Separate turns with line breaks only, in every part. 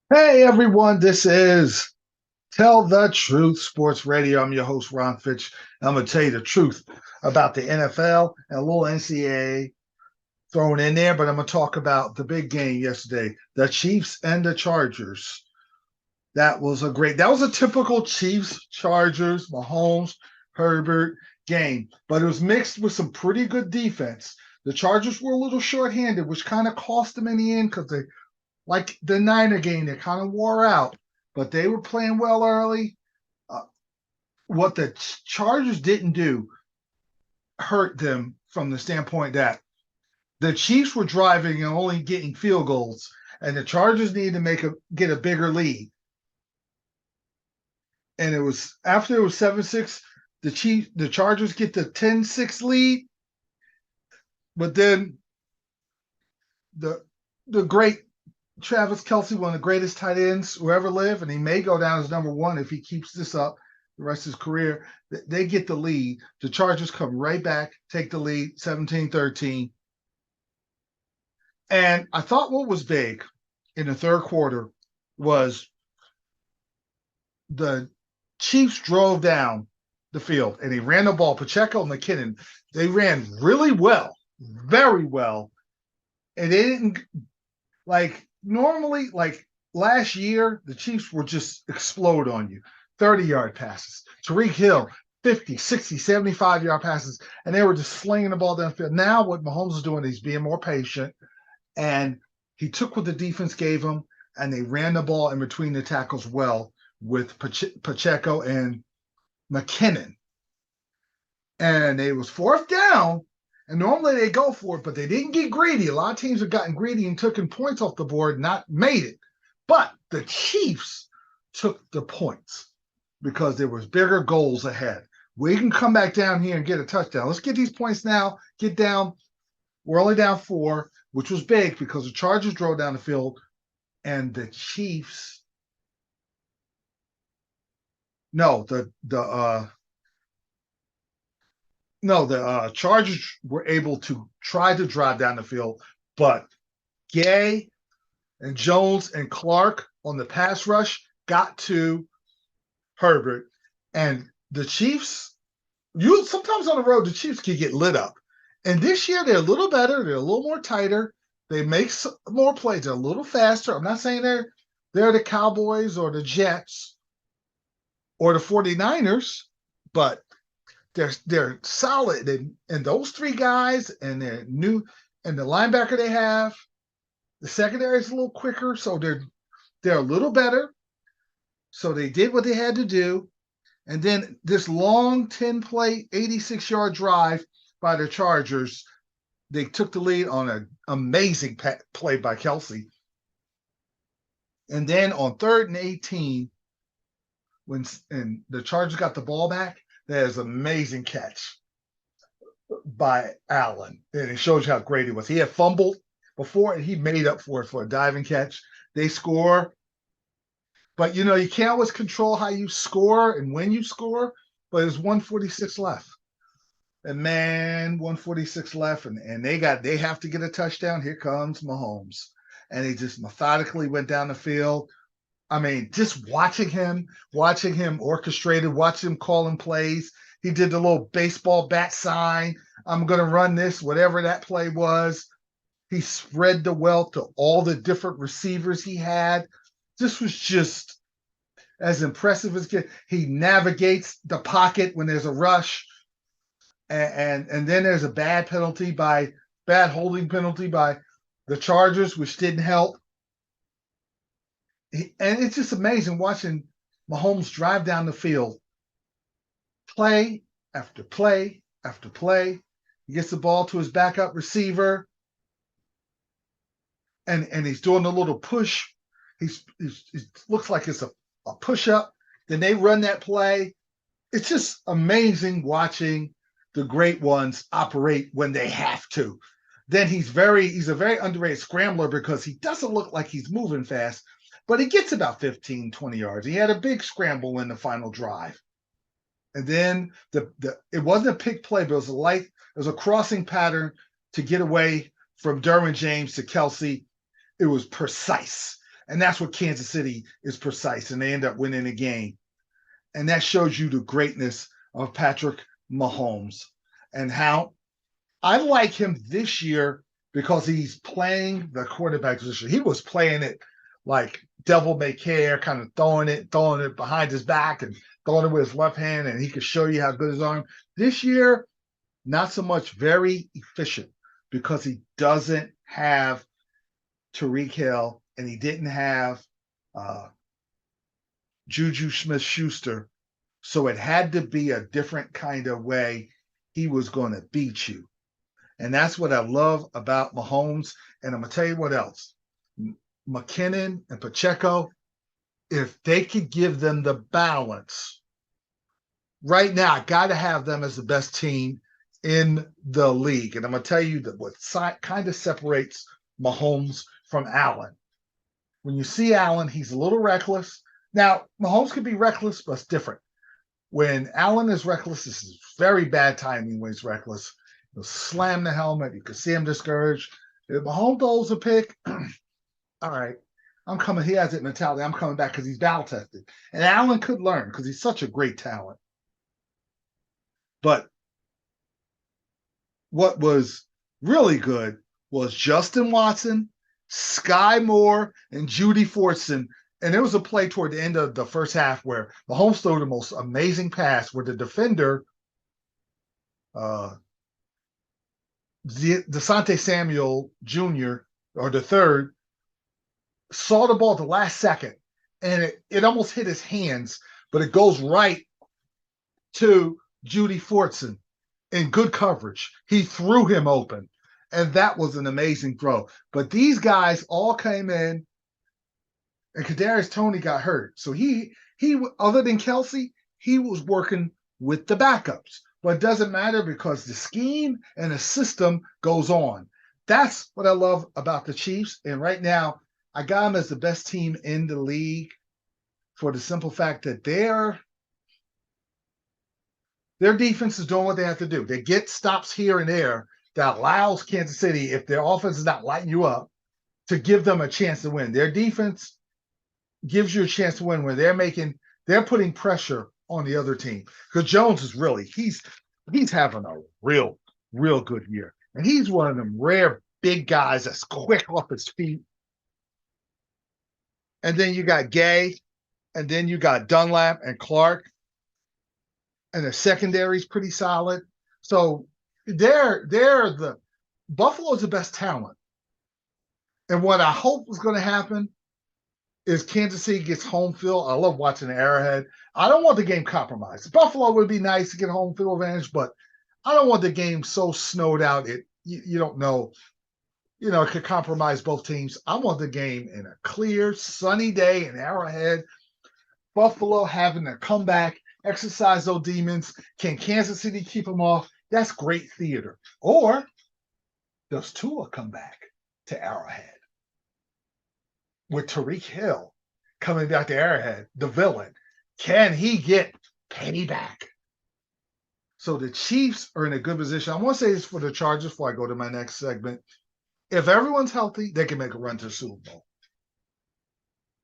Hey everyone, this is Tell the Truth Sports Radio. I'm your host, Ron Fitch. I'm going to tell you the truth about the NFL and a little NCAA thrown in there, but I'm going to talk about the big game yesterday, the Chiefs and the Chargers. That was a typical Chiefs, Chargers, Mahomes, Herbert game, but it was mixed with some pretty good defense. The Chargers were a little shorthanded, which kind of cost them in the end because they like the Niner game, they kind of wore out, but they were playing well early. Uh, what the Chargers didn't do hurt them from the standpoint that the Chiefs were driving and only getting field goals, and the Chargers needed to get a bigger lead. And it was after it was 7-6, the Chargers get the 10-6 lead, but then the the great Travis Kelce, one of the greatest tight ends who ever lived, and he may go down as number one if he keeps this up the rest of his career. They get the lead. The Chargers come right back, take the lead 17-13. And I thought what was big in the third quarter was the Chiefs drove down the field and they ran the ball. Pacheco and McKinnon, they ran really well, very well. And they didn't like normally, like last year, the Chiefs would just explode on you. 30-yard passes. Tariq Hill, 50, 60, 75-yard passes, and they were just slinging the ball downfield. Now what Mahomes is doing, he's being more patient, and he took what the defense gave him, and they ran the ball in between the tackles well with Pacheco and McKinnon. And it was fourth down, and normally they go for it, but they didn't get greedy. A lot of teams have gotten greedy and taken points off the board, not made it. But the Chiefs took the points because there was bigger goals ahead. We can come back down here and get a touchdown. Let's get these points now. Get down. We're only down 4, which was big because the Chargers drove down the field, and the Chiefs. No, the Chargers were able to try to drive down the field, but Gay and Jones and Clark on the pass rush got to Herbert, and the Chiefs. You sometimes on the road the Chiefs can get lit up, and this year they're a little better. They're a little more tighter. They make more plays. They're a little faster. I'm not saying they're the Cowboys or the Jets or the 49ers, but they're solid. And those three guys and they're new, and the linebacker they have, the secondary is a little quicker, so they're a little better. So they did what they had to do. And then this long 10-play, 86-yard drive by the Chargers, they took the lead on an amazing play by Kelce. And then on 3rd and 18, and the Chargers got the ball back, there's an amazing catch by Allen. And it shows you how great he was. He had fumbled before, and he made up for it for a diving catch. They score. But, you can't always control how you score and when you score, but there's 146 left. And man, 146 left, and they have to get a touchdown. Here comes Mahomes. And he just methodically went down the field. I mean, just watching him orchestrated, watching him calling plays. He did the little baseball bat sign. I'm going to run this, whatever that play was. He spread the wealth to all the different receivers he had. This was just as impressive as get. He navigates the pocket when there's a rush, and then there's a bad holding penalty by the Chargers, which didn't help. And it's just amazing watching Mahomes drive down the field, play after play after play. He gets the ball to his backup receiver, and he's doing a little push. It looks like it's a push up. Then they run that play. It's just amazing watching the great ones operate when they have to. Then he's a very underrated scrambler because he doesn't look like he's moving fast, but he gets about 15, 20 yards. He had a big scramble in the final drive. And then it wasn't a pick play, but it was a crossing pattern to get away from Derwin James to Kelce. It was precise. And that's what Kansas City is precise, and they end up winning the game. And that shows you the greatness of Patrick Mahomes and how I like him this year because he's playing the quarterback position. He was playing it like devil may care, kind of throwing it behind his back and throwing it with his left hand, and he could show you how good his arm. This year, not so much, very efficient because he doesn't have Tyreek Hill and he didn't have Juju Smith-Schuster. So it had to be a different kind of way he was going to beat you. And that's what I love about Mahomes. And I'm going to tell you what else. McKinnon and Pacheco, if they could give them the balance, right now, I got to have them as the best team in the league. And I'm going to tell you that what kind of separates Mahomes from Allen. When you see Allen, he's a little reckless. Now, Mahomes can be reckless, but it's different. When Allen is reckless, this is very bad timing when he's reckless. He'll slam the helmet. You can see him discouraged. If Mahomes throws a pick, all right, I'm coming. He has that mentality. I'm coming back because he's battle tested. And Allen could learn because he's such a great talent. But what was really good was Justin Watson, Sky Moore, and Judy Fortson. And there was a play toward the end of the first half where Mahomes threw the most amazing pass where the defender, DeSante Samuel Jr. or the third, saw the ball at the last second, and it almost hit his hands, but it goes right to Judy Fortson in good coverage. He threw him open, and that was an amazing throw. But these guys all came in, and Kadarius Toney got hurt. So he other than Kelsey, he was working with the backups. But it doesn't matter because the scheme and the system goes on. That's what I love about the Chiefs. And right now, I got them as the best team in the league for the simple fact that their defense is doing what they have to do. They get stops here and there that allows Kansas City, if their offense is not lighting you up, to give them a chance to win. Their defense gives you a chance to win when they're putting pressure on the other team. Because Jones is really, he's having a real good year. And he's one of them rare big guys that's quick off his feet. And then you got Gay, and then you got Dunlap and Clark. And the secondary is pretty solid. So Buffalo's the best talent. And what I hope is going to happen is Kansas City gets home field. I love watching the Arrowhead. I don't want the game compromised. Buffalo would be nice to get home field advantage, but I don't want the game so snowed out you don't know. It could compromise both teams. I want the game in a clear, sunny day in Arrowhead. Buffalo having to come back, exercise those demons. Can Kansas City keep them off? That's great theater. Or does Tua come back to Arrowhead with Tyreek Hill coming back to Arrowhead, the villain? Can he get payback? So the Chiefs are in a good position. I want to say this for the Chargers before I go to my next segment. If everyone's healthy, they can make a run to the Super Bowl.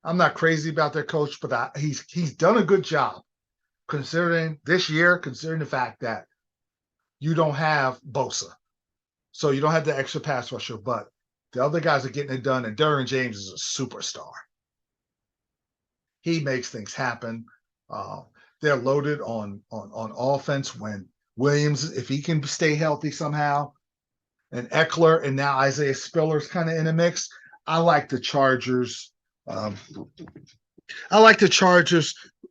I'm not crazy about their coach, but he's done a good job considering the fact that you don't have Bosa. So you don't have the extra pass rusher, but the other guys are getting it done, and Derwin James is a superstar. He makes things happen. They're loaded on offense when Williams, if he can stay healthy somehow, and Eckler, and now Isaiah Spiller's kind of in the mix. I like the Chargers.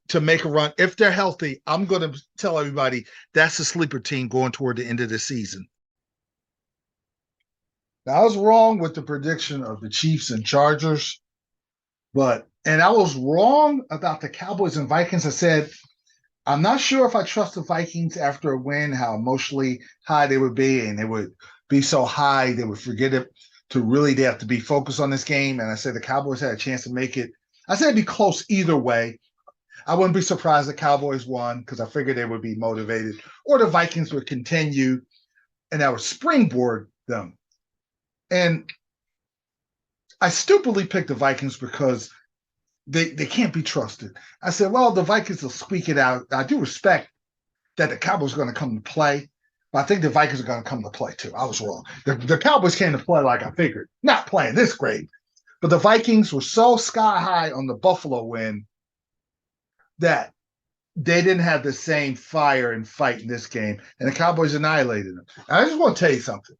To make a run. If they're healthy, I'm going to tell everybody that's a sleeper team going toward the end of the season. Now, I was wrong with the prediction of the Chiefs and Chargers, and I was wrong about the Cowboys and Vikings. I said, I'm not sure if I trust the Vikings after a win, how emotionally high they would be, and they would be so high they would forget it they have to be focused on this game. And I said the Cowboys had a chance to make it. I said it'd be close either way. I wouldn't be surprised the Cowboys won because I figured they would be motivated, or the Vikings would continue and that would springboard them. And I stupidly picked the Vikings because they can't be trusted. I said, well, the Vikings will squeak it out. I do respect that the Cowboys are going to come to play, but I think the Vikings are going to come to play too. I was wrong. The Cowboys came to play like I figured, not playing this great, but the Vikings were so sky high on the Buffalo win that they didn't have the same fire and fight in this game, and the Cowboys annihilated them. And I just want to tell you something.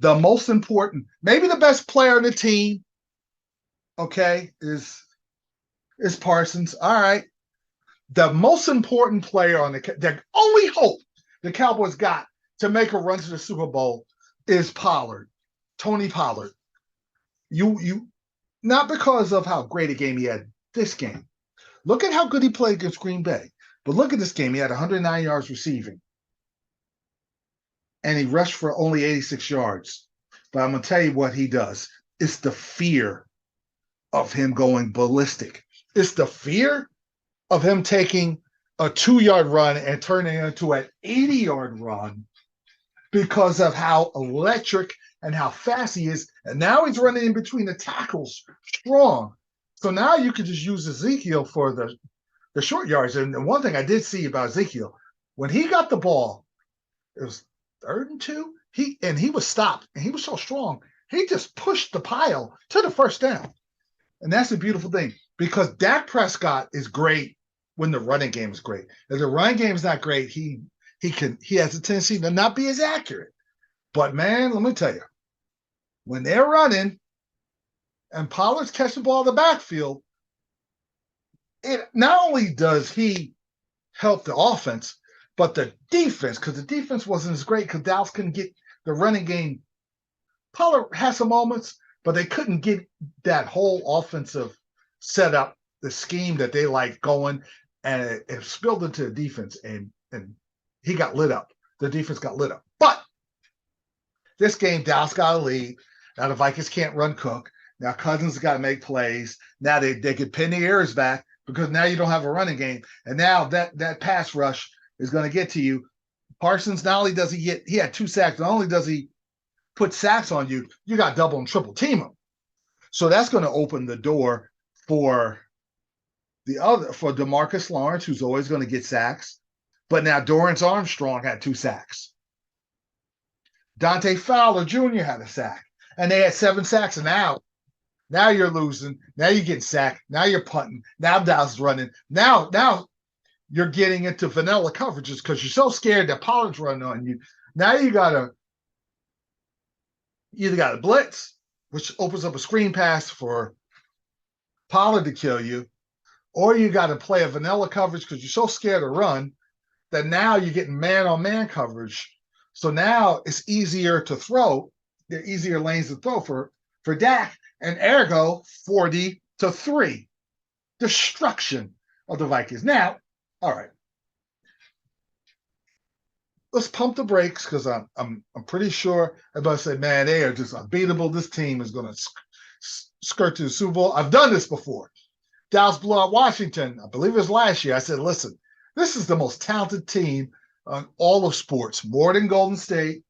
The most important, maybe the best player on the team, okay, is Parsons. All right. The most important player on the only hope the Cowboys got to make a run to the Super Bowl is Pollard, Tony Pollard. You not because of how great a game he had this game. Look at how good he played against Green Bay. But look at this game. He had 109 yards receiving. And he rushed for only 86 yards. But I'm going to tell you what he does. It's the fear of him going ballistic. It's the fear of him taking a 2-yard run and turning it into an 80-yard run because of how electric and how fast he is. And now he's running in between the tackles strong. So now you could just use Ezekiel for the short yards. And one thing I did see about Ezekiel, when he got the ball, it was 3rd and 2. He was stopped, and he was so strong. He just pushed the pile to the first down. And that's a beautiful thing because Dak Prescott is great when the running game is great. If the running game is not great, he has a tendency to not be as accurate. But man, let me tell you, when they're running and Pollard's catching the ball in the backfield, it not only does he help the offense, but the defense, because the defense wasn't as great because Dallas couldn't get the running game. Pollard had some moments, but they couldn't get that whole offensive setup, the scheme that they like going, and it spilled into the defense, and he got lit up. The defense got lit up. But this game, Dallas got a lead. Now the Vikings can't run Cook. Now Cousins got to make plays. Now they could pin the ears back because now you don't have a running game. And now that pass rush is going to get to you. Parsons, not only does he had 2 sacks, not only does he put sacks on you, you got double and triple team him. So that's going to open the door for DeMarcus Lawrence, who's always going to get sacks. But now Dorrance Armstrong had 2 sacks. Dante Fowler Jr. had a sack. And they had 7 sacks. And now you're losing. Now you're getting sacked. Now you're punting. Now Dallas running. Now you're getting into vanilla coverages because you're so scared that Pollard's running on you. Now you either got to blitz, which opens up a screen pass for Pollard to kill you, or you got to play a vanilla coverage because you're so scared to run that now you're getting man-on-man coverage. So now it's easier to throw. There are easier lanes to throw for Dak, and ergo 40-3. Destruction of the Vikings. Now, all right. Let's pump the brakes because I'm pretty sure everybody say, man, they are just unbeatable. This team is going to skirt to the Super Bowl. I've done this before. Dallas blew out Washington. I believe it was last year. I said, listen, this is the most talented team on all of sports, more than Golden State,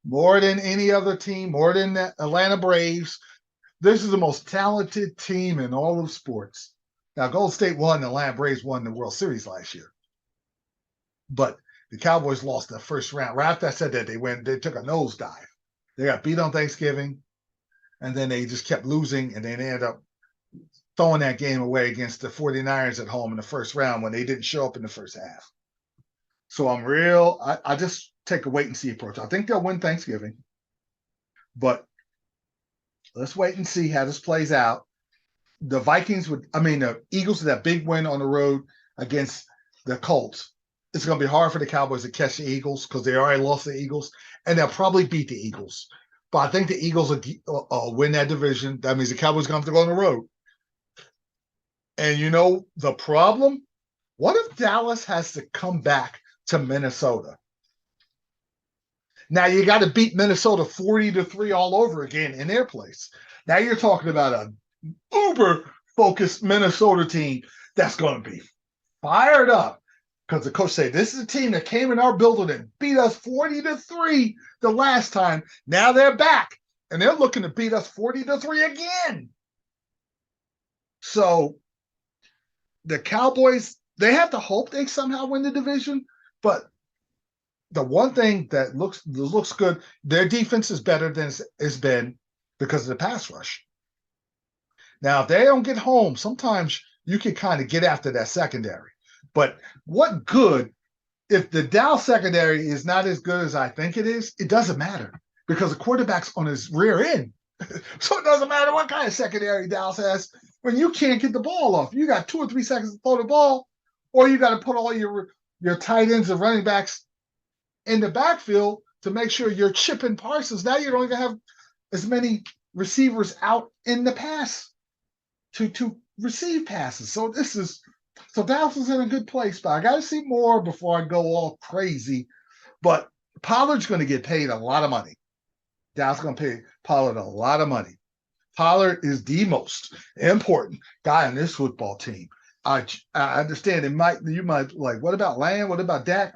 more than any other team, more than the Atlanta Braves. This is the most talented team in all of sports. Now, Golden State won, the Atlanta Braves won the World Series last year. But the Cowboys lost the first round. Right after I said that, they took a nosedive. They got beat on Thanksgiving, and then they just kept losing, and then they ended up throwing that game away against the 49ers at home in the first round when they didn't show up in the first half. So I just take a wait-and-see approach. I think they'll win Thanksgiving, but let's wait and see how this plays out. The Eagles with that big win on the road against the Colts. It's going to be hard for the Cowboys to catch the Eagles because they already lost the Eagles, and they'll probably beat the Eagles. But I think the Eagles will win that division. That means the Cowboys are going to have to go on the road. And you know the problem? What if Dallas has to come back to Minnesota? Now you got to beat Minnesota 40-3 all over again in their place. Now you're talking about an uber-focused Minnesota team that's going to be fired up. Because the coach said, this is a team that came in our building and beat us 40-3 the last time. Now they're back. and they're looking to beat us 40-3 again. So the Cowboys, they have to hope they somehow win the division, but the one thing that looks good, their defense is better than it's been because of the pass rush. Now, if they don't get home, sometimes you can kind of get after that secondary. But what good if the Dallas secondary is not as good as I think it is? It doesn't matter because the quarterback's on his rear end. So it doesn't matter what kind of secondary Dallas has when you can't get the ball off. You got 2 or 3 seconds to throw the ball, or you got to put all your tight ends and running backs in the backfield to make sure you're chipping Parsons. Now you don't even have as many receivers out in the pass to receive passes. So Dallas is in a good place, but I got to see more before I go all crazy. But Pollard's going to get paid a lot of money. Dallas is going to pay Pollard a lot of money. Pollard is the most important guy on this football team. I understand you might like, what about Lamb? What about Dak?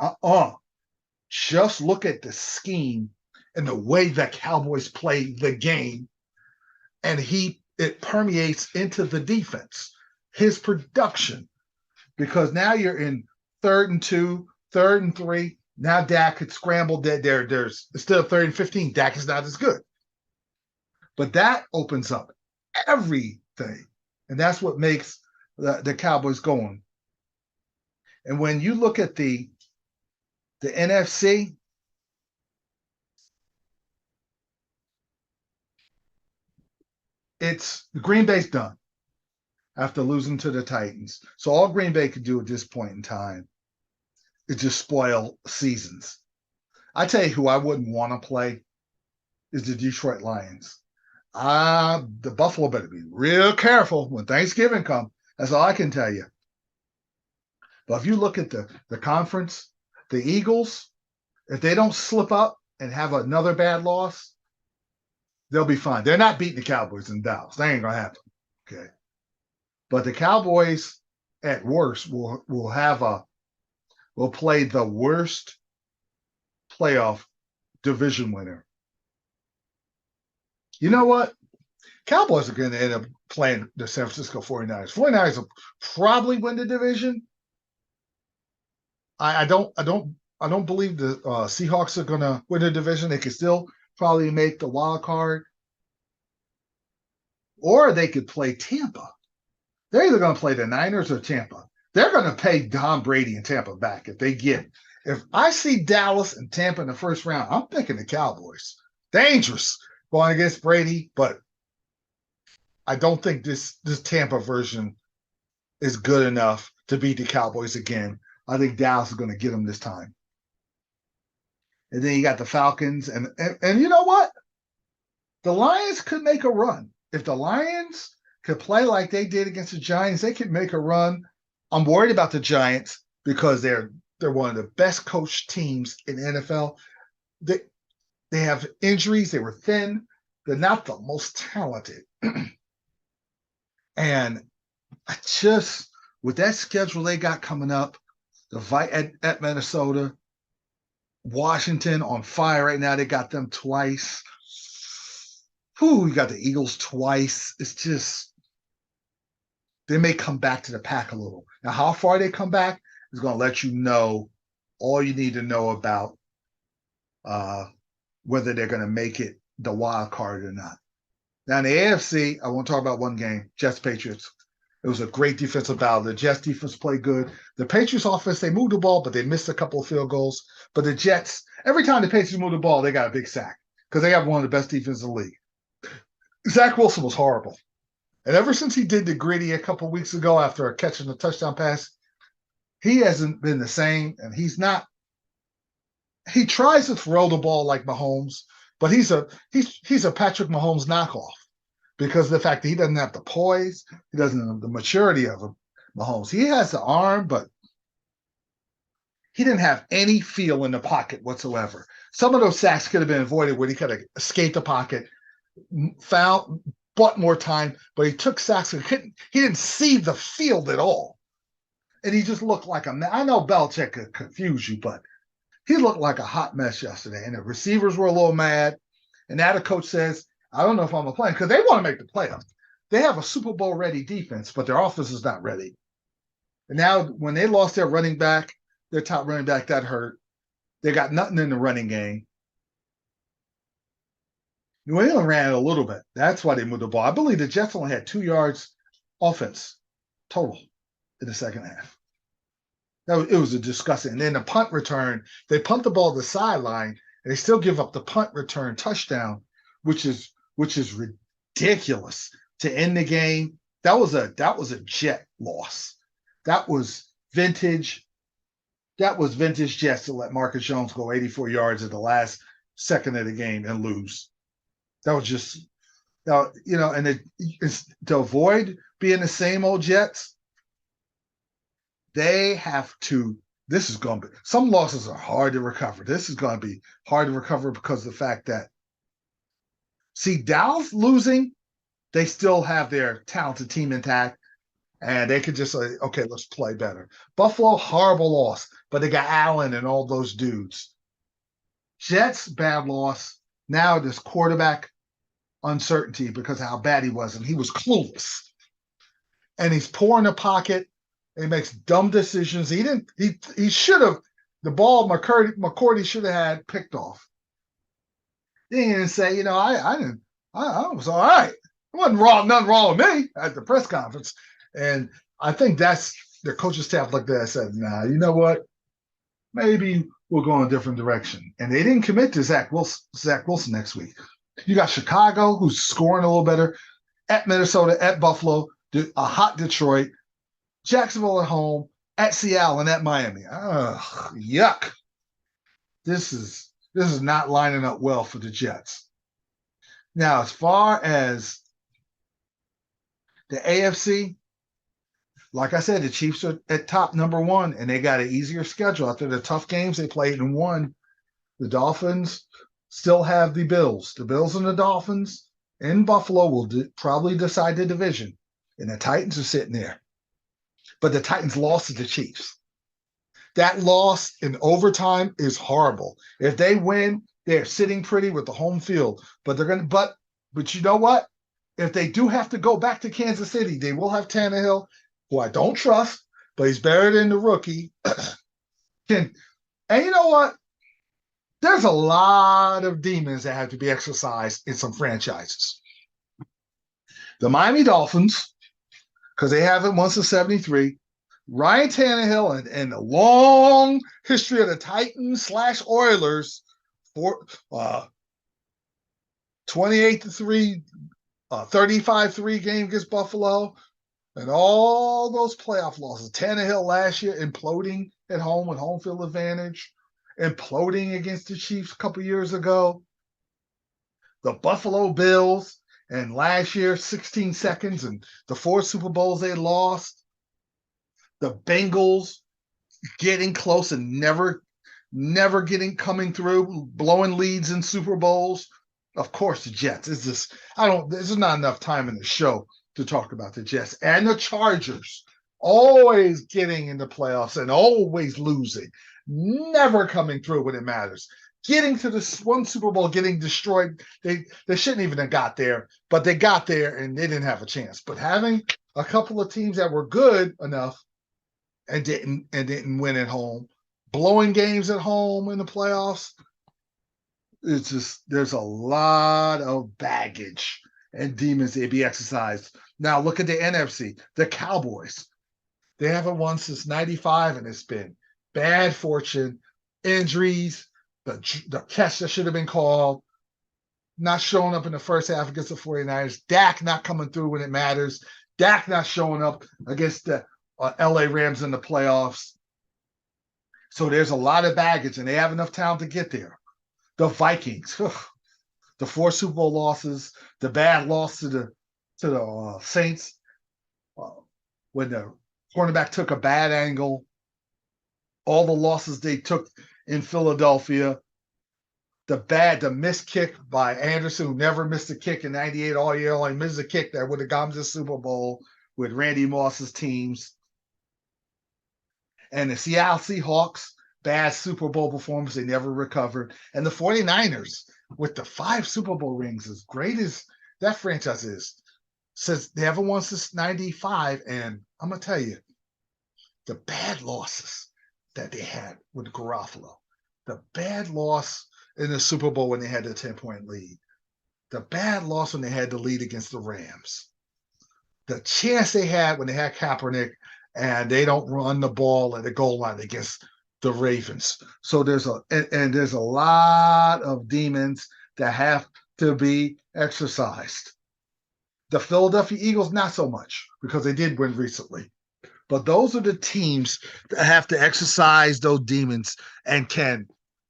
Just look at the scheme and the way that Cowboys play the game, and it permeates into the defense. His production, because now you're in 3rd and 2, 3rd and 3. Now Dak could scramble. There's instead of 3rd and 15, Dak is not as good. But that opens up everything, and that's what makes the Cowboys going. And when you look at the NFC, it's Green Bay's done after losing to the Titans. So all Green Bay could do at this point in time is just spoil seasons. I tell you who I wouldn't want to play is the Detroit Lions. The Buffalo better be real careful when Thanksgiving comes. That's all I can tell you. But if you look at the conference, the Eagles, if they don't slip up and have another bad loss, they'll be fine. They're not beating the Cowboys in Dallas. That ain't going to happen. Okay. But the Cowboys, at worst, will play the worst playoff division winner. You know what? Cowboys are going to end up playing the San Francisco 49ers. 49ers will probably win the division. I don't believe the Seahawks are going to win the division. They could still probably make the wild card. Or they could play Tampa. They're either going to play the Niners or Tampa. They're going to pay Tom Brady and Tampa back if they get it. If I see Dallas and Tampa in the first round, I'm thinking the Cowboys. Dangerous going against Brady, but I don't think this Tampa version is good enough to beat the Cowboys again. I think Dallas is going to get them this time. And then you got the Falcons. And you know what? The Lions could make a run. If the Lions could play like they did against the Giants, they could make a run. I'm worried about the Giants because they're one of the best coached teams in the NFL. They have injuries. They were thin. They're not the most talented. And I just, with that schedule they got coming up, at Minnesota, Washington on fire right now. They got them twice. You got the Eagles twice. It's just, they may come back to the pack a little. Now, how far they come back is going to let you know all you need to know about whether they're going to make it the wild card or not. Now, in the AFC, I want to talk about one game, Jets-Patriots. It was a great defensive battle. The Jets defense played good. The Patriots offense, they moved the ball, but they missed a couple of field goals. But the Jets, every time the Patriots moved the ball, they got a big sack because they have one of the best defenses in the league. Zach Wilson was horrible. And ever since he did the gritty a couple of weeks ago after catching a touchdown pass, he hasn't been the same. And he tries to throw the ball like Mahomes, but he's a Patrick Mahomes knockoff. Because of the fact that he doesn't have the poise, he doesn't have the maturity of Mahomes. He has the arm, but he didn't have any feel in the pocket whatsoever. Some of those sacks could have been avoided when he could have escaped the pocket, bought more time, but he took sacks and he didn't see the field at all. And he just looked like I know Belichick could confuse you, but he looked like a hot mess yesterday. And the receivers were a little mad. And now the coach says, I don't know if I'm going to play because they want to make the playoffs. They have a Super Bowl ready defense, but their offense is not ready. And now when they lost their running back, their top running back got hurt. They got nothing in the running game. New England ran it a little bit. That's why they moved the ball. I believe the Jets only had 2 yards offense total in the second half. It was a disgusting. And then the punt return, they punt the ball to the sideline, and they still give up the punt return touchdown, which is ridiculous to end the game. That was a Jet loss. That was vintage Jets to let Marcus Jones go 84 yards at the last second of the game and lose. That was just, and to avoid being the same old Jets, they have to. This is going to be, some losses are hard to recover. This is going to be hard to recover because of the fact that, see, Dallas losing, they still have their talented team intact, and they could just say, okay, let's play better. Buffalo, horrible loss, but they got Allen and all those dudes. Jets, bad loss. Now this quarterback uncertainty because of how bad he was, and he was clueless. And he's poor in the pocket. And he makes dumb decisions. He should have, the ball McCourty should have had picked off. He didn't say, I was all right. It wasn't wrong, nothing wrong with me at the press conference. And I think that's their coaching staff looked at it and said, nah, you know what? Maybe we'll go in a different direction. And they didn't commit to Zach Wilson next week. You got Chicago, who's scoring a little better, at Minnesota, at Buffalo, a hot Detroit, Jacksonville at home, at Seattle, and at Miami. Ugh, yuck. This is not lining up well for the Jets. Now, as far as the AFC, like I said, the Chiefs are at top number 1, and they got an easier schedule. After the tough games they played and won, the Dolphins still have the Bills. The Bills and the Dolphins in Buffalo will probably decide the division, and the Titans are sitting there. But the Titans lost to the Chiefs. That loss in overtime is horrible. If they win, they're sitting pretty with the home field. But you know what? If they do have to go back to Kansas City, they will have Tannehill, who I don't trust, but he's better than the rookie. And you know what? There's a lot of demons that have to be exercised in some franchises. The Miami Dolphins, because they haven't won since 73. Ryan Tannehill and the long history of the Titans/Oilers for 28-3, 35-3 game against Buffalo, and all those playoff losses. Tannehill last year imploding at home with home field advantage, imploding against the Chiefs a couple years ago. The Buffalo Bills, and last year, 16 seconds, and the 4 Super Bowls they lost. The Bengals getting close and never coming through, blowing leads in Super Bowls. Of course, the Jets. There's not enough time in the show to talk about the Jets. And the Chargers, always getting in the playoffs and always losing, never coming through when it matters. Getting to this one Super Bowl, getting destroyed. They shouldn't even have got there, but they got there and they didn't have a chance. But having a couple of teams that were good enough and didn't win at home, blowing games at home in the playoffs, it's just there's a lot of baggage and demons to be exercised. Now look at the NFC, the Cowboys. They haven't won since '95, and it's been bad fortune, injuries. The catch that should have been called, not showing up in the first half against the 49ers. Dak not coming through when it matters. Dak not showing up against the LA Rams in the playoffs. So there's a lot of baggage, and they have enough talent to get there. The Vikings, the 4 Super Bowl losses, the bad loss to the Saints when the cornerback took a bad angle, all the losses they took in Philadelphia, the missed kick by Anderson, who never missed a kick in '98 all year, only missed a kick that would have gone to the Super Bowl with Randy Moss's teams. And the Seattle Seahawks, bad Super Bowl performance, they never recovered. And the 49ers, with the 5 Super Bowl rings, as great as that franchise is, says they haven't won since '95, and I'm gonna tell you, the bad losses that they had with Garofalo, the bad loss in the Super Bowl when they had the 10-point lead, the bad loss when they had the lead against the Rams, the chance they had when they had Kaepernick and they don't run the ball at the goal line against the Ravens. So there's a lot of demons that have to be exercised. The Philadelphia Eagles, not so much, because they did win recently. But those are the teams that have to exercise those demons, and can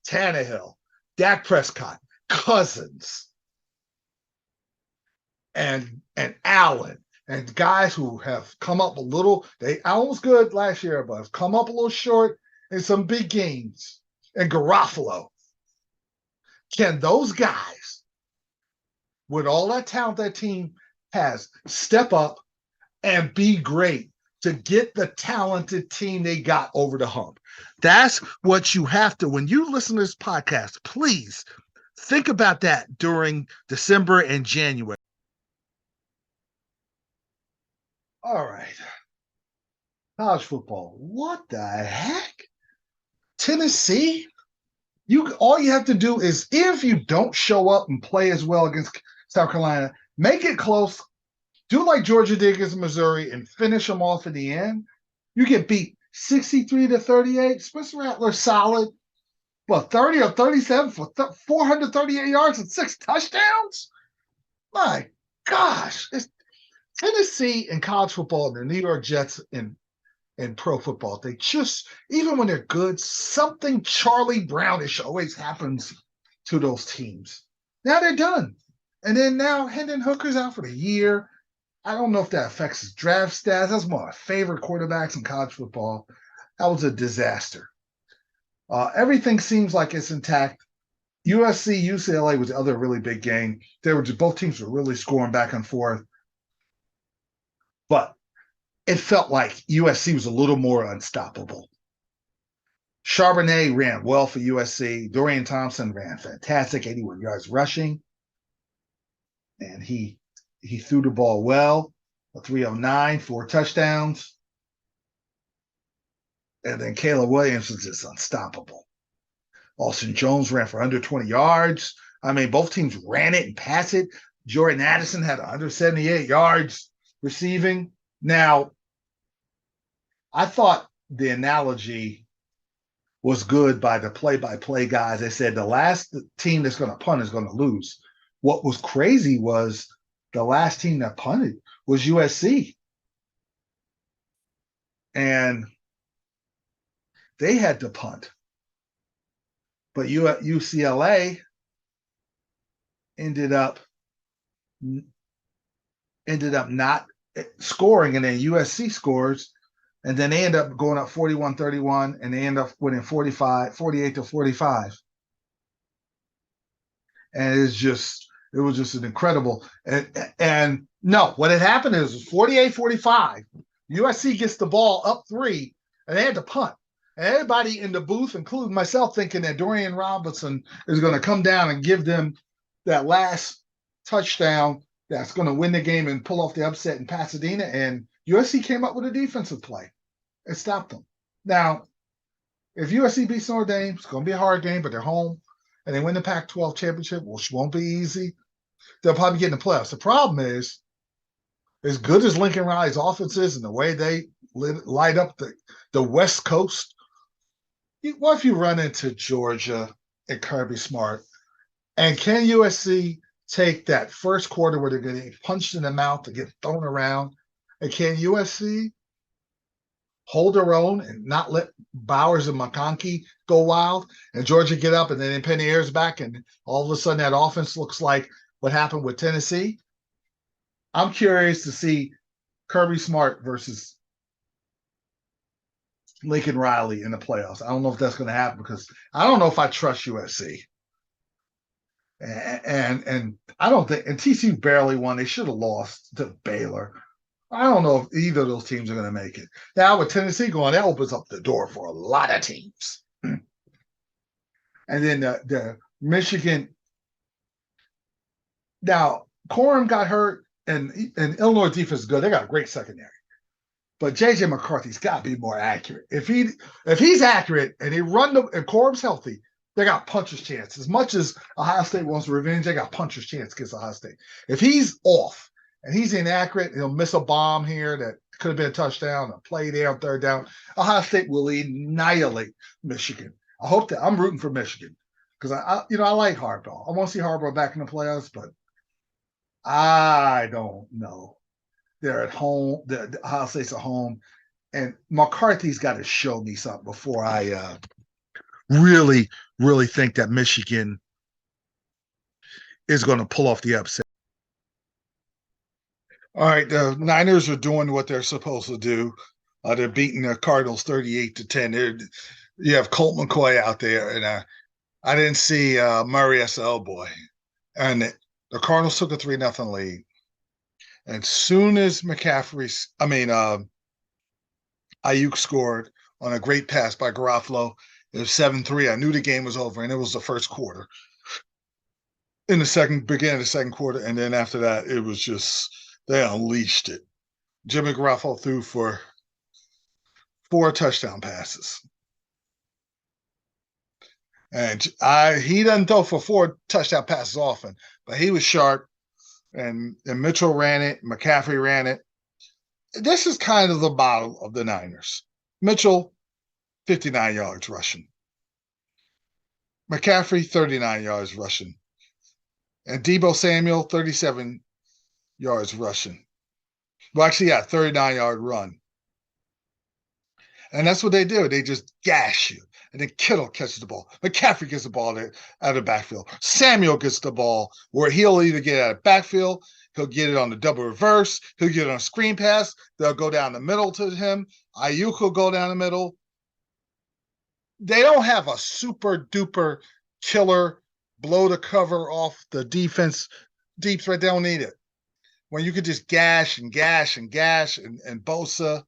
Tannehill, Dak Prescott, Cousins, and Allen, and guys who have come up a little. Allen was good last year, but have come up a little short in some big games. And Garofalo, can those guys, with all that talent that team has, step up and be great to get the talented team they got over the hump? That's what you have to, when you listen to this podcast, please think about that during December and January. All right. College football. What the heck? Tennessee? All you have to do is, if you don't show up and play as well against South Carolina, make it close. Do like Georgia did against Missouri and finish them off in the end. You get beat 63-38. Spencer Rattler solid. But 30 or 37 for 438 yards and 6 touchdowns? My gosh. It's Tennessee in college football and the New York Jets in pro football. They just, even when they're good, something Charlie Brownish always happens to those teams. Now they're done. And then now Hendon Hooker's out for the year. I don't know if that affects his draft stats. That's one of my favorite quarterbacks in college football. That was a disaster. Everything seems like it's intact. USC, UCLA was the other really big game. Both teams were really scoring back and forth. But it felt like USC was a little more unstoppable. Charbonnet ran well for USC. Dorian Thompson ran fantastic, 81 yards rushing. And he threw the ball well, a 309, 4 touchdowns. And then Caleb Williams was just unstoppable. Austin Jones ran for under 20 yards. I mean, both teams ran it and passed it. Jordan Addison had 178 yards receiving. Now, I thought the analogy was good by the play-by-play guys. They said the last team that's going to punt is going to lose. What was crazy was the last team that punted was USC. And they had to punt. But UCLA ended up not scoring, and then USC scores, and then they end up going up 41-31, and they end up winning 48-45. And it was just an incredible. And no, what had happened is 48-45. USC gets the ball up 3, and they had to punt. And everybody in the booth, including myself, thinking that Dorian Robinson is going to come down and give them that last touchdown that's going to win the game and pull off the upset in Pasadena. And USC came up with a defensive play and stopped them. Now, if USC beats Notre Dame, it's going to be a hard game, but they're home, and they win the Pac-12 championship, which won't be easy. They'll probably get in the playoffs. The problem is, as good as Lincoln Riley's offense is and the way they light up the West Coast, what if you run into Georgia and Kirby Smart? And can USC take that first quarter where they're getting punched in the mouth to get thrown around? And can USC hold their own and not let Bowers and McConkey go wild, and Georgia get up, and then Penny Ayers back, and all of a sudden that offense looks like what happened with Tennessee? I'm curious to see Kirby Smart versus Lincoln Riley in the playoffs. I don't know if that's going to happen, because I don't know if I trust USC. And I don't think, and TCU barely won. They should have lost to Baylor. I don't know if either of those teams are going to make it. Now, with Tennessee going, that opens up the door for a lot of teams. And then the Michigan Now, Corum got hurt, and Illinois defense is good. They got a great secondary. But JJ McCarthy's got to be more accurate. If he's accurate and and Corum's healthy, they got puncher's chance. As much as Ohio State wants revenge, they got puncher's chance against Ohio State. If he's off and he's inaccurate, he'll miss a bomb here that could have been a touchdown, a play there on third down. Ohio State will annihilate Michigan. I hope that I'm rooting for Michigan because I like Harbaugh. I want to see Harbaugh back in the playoffs, but I don't know. They're at home. The Ohio State's at home, and McCarthy's got to show me something before I really, really think that Michigan is going to pull off the upset. All right, the Niners are doing what they're supposed to do. They're beating the Cardinals 38-10. You have Colt McCoy out there, and I didn't see Murray as oh boy. And the Cardinals took a 3-0 lead. And soon as Ayuk scored on a great pass by Garofalo, it was 7-3. I knew the game was over, and it was the first quarter. Beginning of the second quarter, and then after that, it was just they unleashed it. Jimmy Garofalo threw for 4 touchdown passes. And he doesn't throw for 4 touchdown passes often, but he was sharp. And Mitchell ran it. McCaffrey ran it. This is kind of the model of the Niners. Mitchell, 59 yards rushing. McCaffrey, 39 yards rushing. And Deebo Samuel, 37 yards rushing. Well, actually, 39-yard run. And that's what they do. They just gash you. And then Kittle catches the ball. McCaffrey gets the ball out of the backfield. Samuel gets the ball where he'll either get it out of backfield, he'll get it on the double reverse, he'll get it on a screen pass, they'll go down the middle to him. Ayuk will go down the middle. They don't have a super duper killer blow the cover off the defense deep threat. They don't need it. When you could just gash and gash and gash and Bosa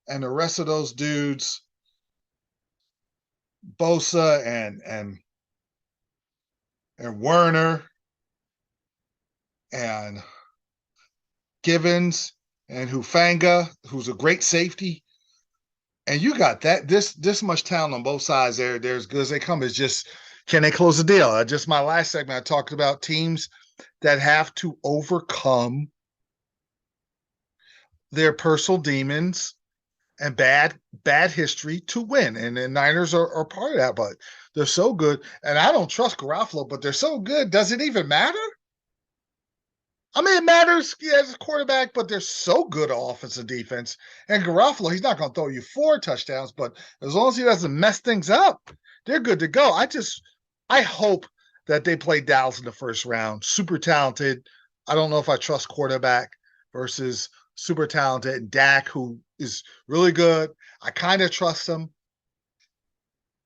and the rest of those dudes, Bosa and Werner and Givens and Hufanga, who's a great safety. And you got this much talent on both sides there. They're as good as they come. It's just, can they close the deal? Just my last segment, I talked about teams that have to overcome their personal demons and bad history to win. And the Niners are part of that, but they're so good. And I don't trust Garofalo, but they're so good. Does it even matter? I mean, it matters as a quarterback, but they're so good at offense and defense. And Garofalo, he's not going to throw you 4 touchdowns, but as long as he doesn't mess things up, they're good to go. I hope that they play Dallas in the first round. Super talented. I don't know if I trust quarterback versus super talented. And Dak, who is really good. I kind of trust him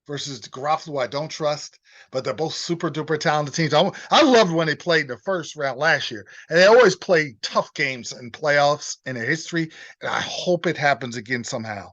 versus Garofalo, I don't trust. But they're both super duper talented teams. I loved when they played the first round last year. And they always play tough games in playoffs in their history. And I hope it happens again somehow.